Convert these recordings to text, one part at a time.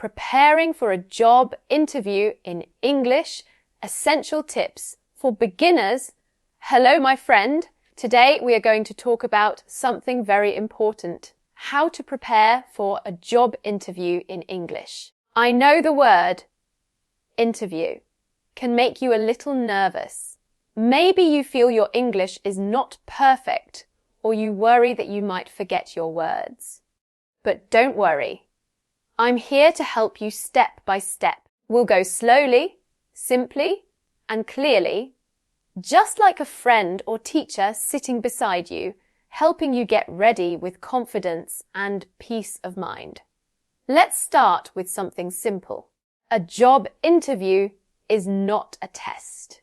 Preparing for a job interview in English, essential tips for beginners. Hello, my friend. Today we are going to talk about something very important. How to prepare for a job interview in English. I know the word interview can make you a little nervous. Maybe you feel your English is not perfect, or you worry that you might forget your words. But don't worry. I'm here to help you step by step. We'll go slowly, simply, and clearly, just like a friend or teacher sitting beside you, helping you get ready with confidence and peace of mind. Let's start with something simple. A job interview is not a test.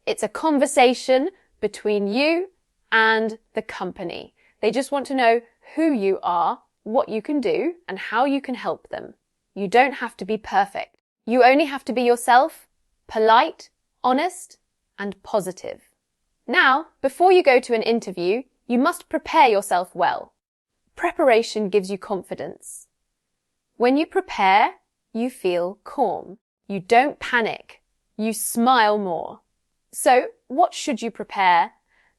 It's a conversation between you and the company. They just want to know who you are, what you can do, and how you can help them. You don't have to be perfect. You only have to be yourself, polite, honest, and positive. Now, before you go to an interview, you must prepare yourself well. Preparation gives you confidence. When you prepare, you feel calm. You don't panic. You smile more. So, what should you prepare?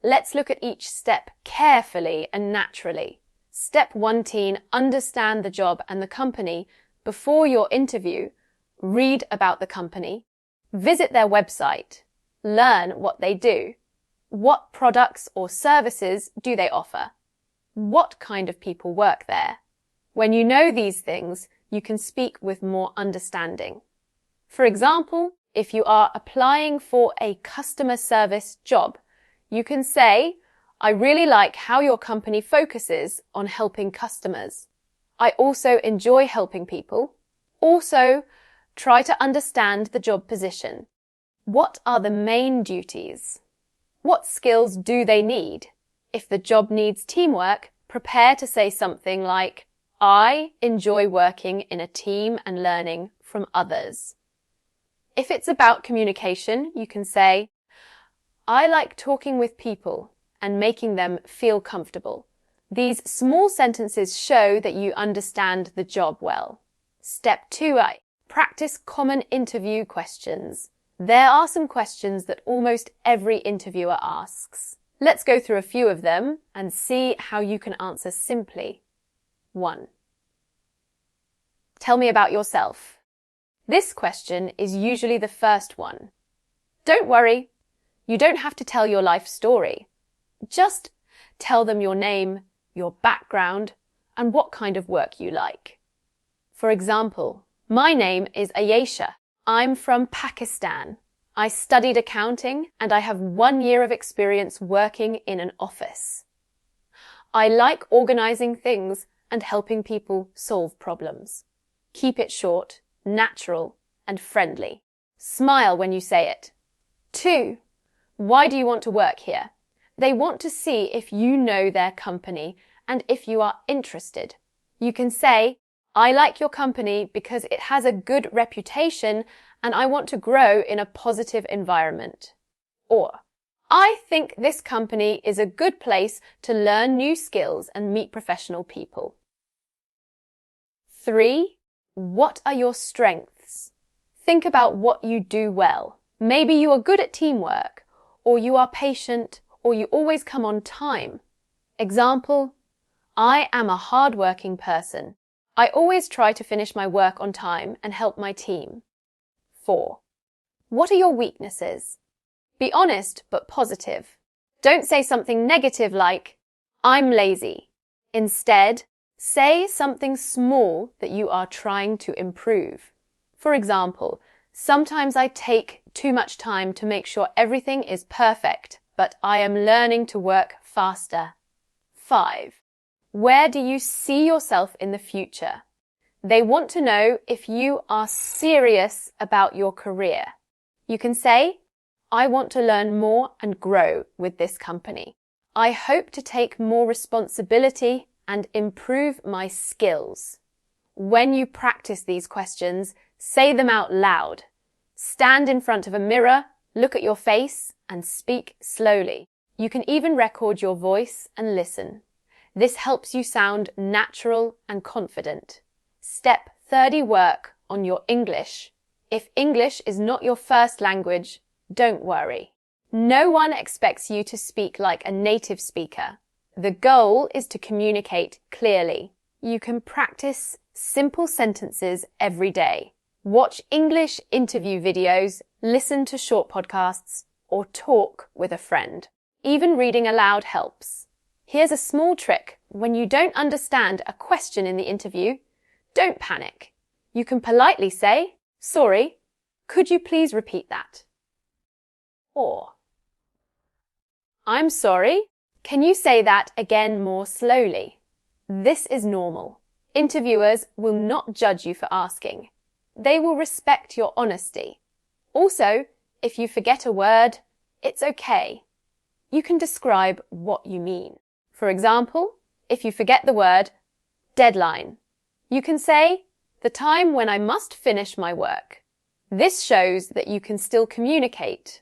Let's look at each step carefully and naturally. Step 1, teen, understand the job and the company. Before your interview, read about the company. Visit their website. Learn what they do. What products or services do they offer? What kind of people work there? When you know these things, you can speak with more understanding. For example, if you are applying for a customer service job, you can say, I really like how your company focuses on helping customers. I also enjoy helping people. Also, try to understand the job position. What are the main duties? What skills do they need? If the job needs teamwork, prepare to say something like, I enjoy working in a team and learning from others. If it's about communication, you can say, I like talking with people and making them feel comfortable. These small sentences show that you understand the job well. Step 2, practice common interview questions. There are some questions that almost every interviewer asks. Let's go through a few of them and see how you can answer simply. 1. Tell me about yourself. This question is usually the first one. Don't worry, you don't have to tell your life story. Just tell them your name, your background, and what kind of work you like. For example, my name is Ayesha. I'm from Pakistan. I studied accounting and I have 1 year of experience working in an office. I like organizing things and helping people solve problems. Keep it short, natural, and friendly. Smile when you say it. 2. Why do you want to work here? They want to see if you know their company and if you are interested. You can say, I like your company because it has a good reputation and I want to grow in a positive environment. Or, I think this company is a good place to learn new skills and meet professional people. 3. What are your strengths? Think about what you do well. Maybe you are good at teamwork, or you are patient, or you always come on time. Example, I am a hard-working person. I always try to finish my work on time and help my team. 4. What are your weaknesses? Be honest but positive. Don't say something negative like, I'm lazy. Instead, say something small that you are trying to improve. For example, sometimes I take too much time to make sure everything is perfect, but I am learning to work faster. 5. Where do you see yourself in the future? They want to know if you are serious about your career. You can say, I want to learn more and grow with this company. I hope to take more responsibility and improve my skills. When you practice these questions, say them out loud. Stand in front of a mirror, look at your face, and speak slowly. You can even record your voice and listen. This helps you sound natural and confident. Step 30, work on your English. If English is not your first language, don't worry. No one expects you to speak like a native speaker. The goal is to communicate clearly. You can practice simple sentences every day. Watch English interview videos, listen to short podcasts, or talk with a friend. Even reading aloud helps. Here's a small trick. When you don't understand a question in the interview, don't panic. You can politely say, "Sorry, could you please repeat that?" Or, "I'm sorry, can you say that again more slowly?" This is normal. Interviewers will not judge you for asking. They will respect your honesty. Also, if you forget a word, it's okay. You can describe what you mean. For example, if you forget the word deadline, you can say, "The time when I must finish my work." This shows that you can still communicate.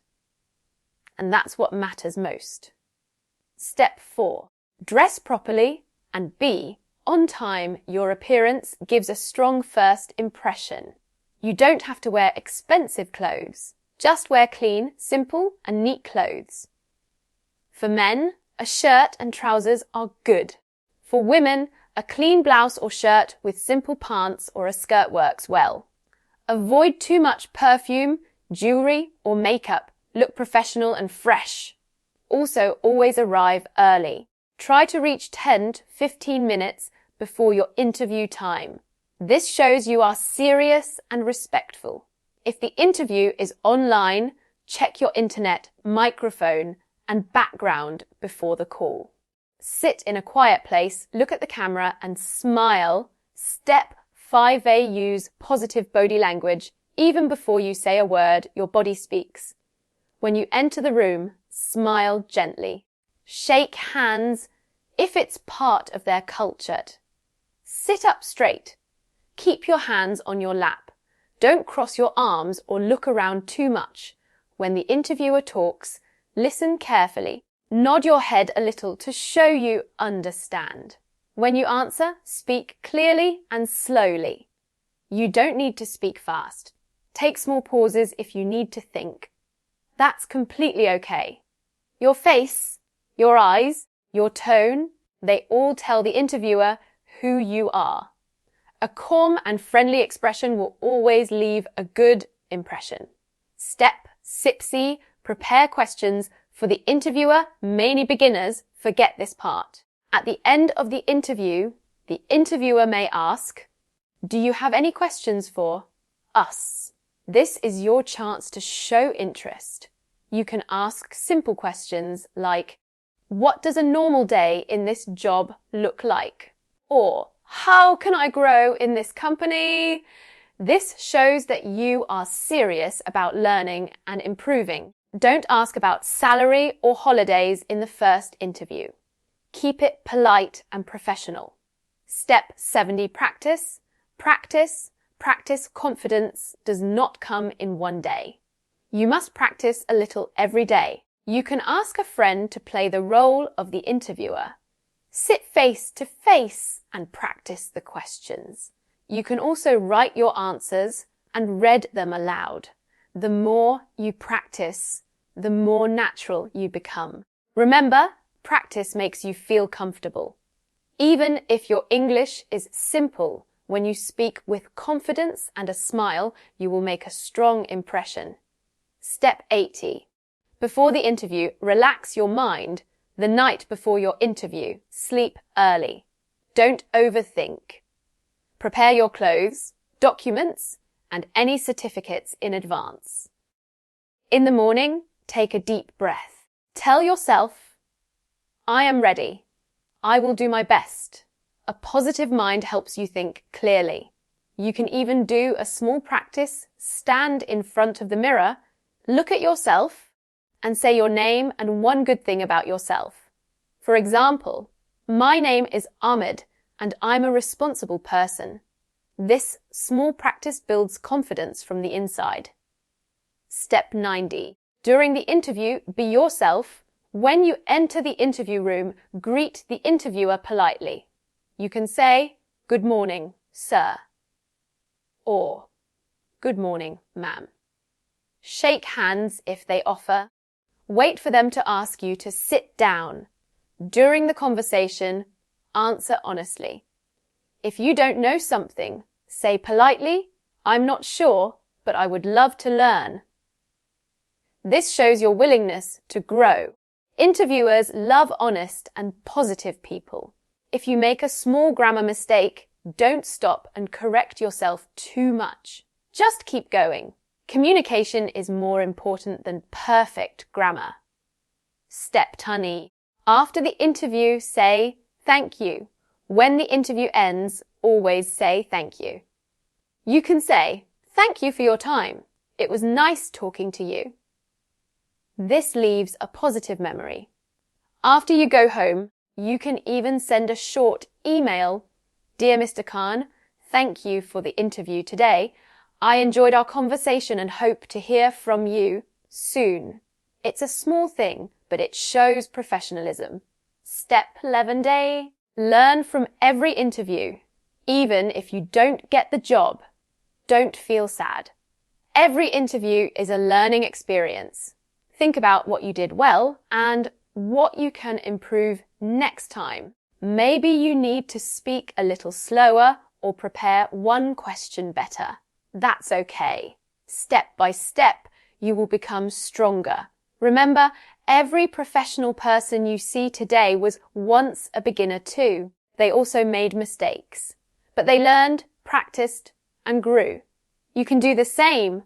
And that's what matters most. Step 4. Dress properly and be on time. Your appearance gives a strong first impression. You don't have to wear expensive clothes. Just wear clean, simple, and neat clothes. For men, a shirt and trousers are good. For women, a clean blouse or shirt with simple pants or a skirt works well. Avoid too much perfume, jewelry, or makeup. Look professional and fresh. Also, always arrive early. Try to reach 10 to 15 minutes before your interview time. This shows you are serious and respectful. If the interview is online, check your internet, microphone, and background before the call. Sit in a quiet place, look at the camera, and smile. Step 5A, use positive body language. Even before you say a word, your body speaks. When you enter the room, smile gently. Shake hands if it's part of their culture. Sit up straight. Keep your hands on your lap. Don't cross your arms or look around too much. When the interviewer talks, listen carefully. Nod your head a little to show you understand. When you answer, speak clearly and slowly. You don't need to speak fast. Take small pauses if you need to think. That's completely okay. Your face, your eyes, your tone, they all tell the interviewer who you are. A calm and friendly expression will always leave a good impression. Step 6C, prepare questions for the interviewer. Many beginners forget this part. At the end of the interviewer may ask, "Do you have any questions for us?" This is your chance to show interest. You can ask simple questions like, "What does a normal day in this job look like?" Or, "How can I grow in this company?" This shows that you are serious about learning and improving. Don't ask about salary or holidays in the first interview. Keep it polite and professional. Step 70, practice. Practice. Practice. Confidence does not come in one day. You must practice a little every day. You can ask a friend to play the role of the interviewer. Sit face to face and practice the questions. You can also write your answers and read them aloud. The more you practice, the more natural you become. Remember, practice makes you feel comfortable. Even if your English is simple, when you speak with confidence and a smile, you will make a strong impression. Step 80. Before the interview, relax your mind. The night before your interview, sleep early. Don't overthink. Prepare your clothes, documents, and any certificates in advance. In the morning, take a deep breath. Tell yourself, "I am ready. I will do my best." A positive mind helps you think clearly. You can even do a small practice, stand in front of the mirror, look at yourself, and say your name and one good thing about yourself. For example, "My name is Ahmed, and I'm a responsible person." This small practice builds confidence from the inside. Step 90. During the interview, be yourself. When you enter the interview room, greet the interviewer politely. You can say, "Good morning, sir." Or, Good morning, ma'am. Shake hands if they offer. Wait for them to ask you to sit down. During the conversation, answer honestly. If you don't know something, say politely, I'm not sure, but I would love to learn. This shows your willingness to grow. Interviewers love honest and positive people. If you make a small grammar mistake, don't stop and correct yourself too much. Just keep going. Communication is more important than perfect grammar. Step 2. After the interview, say thank you. When the interview ends, always say thank you. You can say, thank you for your time. It was nice talking to you. This leaves a positive memory. After you go home, you can even send a short email. Dear Mr. Khan, thank you for the interview today. I enjoyed our conversation and hope to hear from you soon. It's a small thing, but it shows professionalism. Step 11. Learn from every interview. Even if you don't get the job, don't feel sad. Every interview is a learning experience. Think about what you did well and what you can improve next time. Maybe you need to speak a little slower or prepare one question better. That's okay. Step by step, you will become stronger. Remember, every professional person you see today was once a beginner too. They also made mistakes. But they learned, practiced, and grew. You can do the same.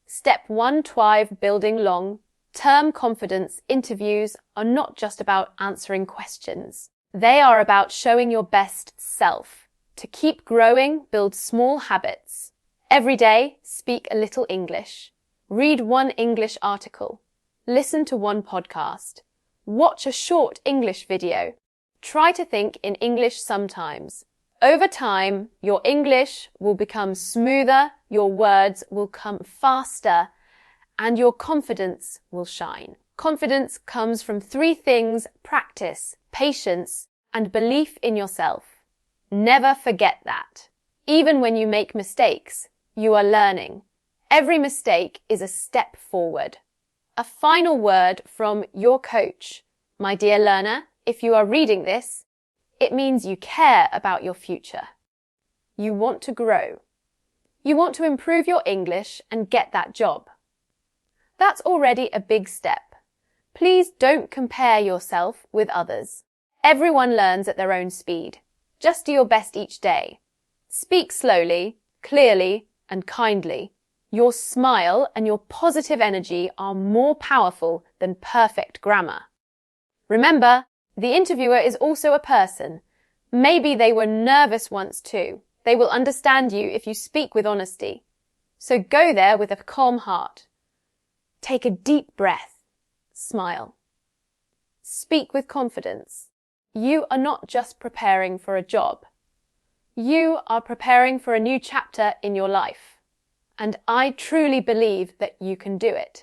Step 12, building long-term confidence. Interviews are not just about answering questions. They are about showing your best self. To keep growing, build small habits. Every day, speak a little English. Read one English article. Listen to one podcast. Watch a short English video. Try to think in English sometimes. Over time, your English will become smoother, your words will come faster, and your confidence will shine. Confidence comes from 3 things: practice, patience, and belief in yourself. Never forget that. Even when you make mistakes, you are learning. Every mistake is a step forward. A final word from your coach. My dear learner, if you are reading this, it means you care about your future. You want to grow. You want to improve your English and get that job. That's already a big step. Please don't compare yourself with others. Everyone learns at their own speed. Just do your best each day. Speak slowly, clearly, and kindly. Your smile and your positive energy are more powerful than perfect grammar. Remember, the interviewer is also a person. Maybe they were nervous once too. They will understand you if you speak with honesty. So go there with a calm heart. Take a deep breath. Smile. Speak with confidence. You are not just preparing for a job. You are preparing for a new chapter in your life. And I truly believe that you can do it.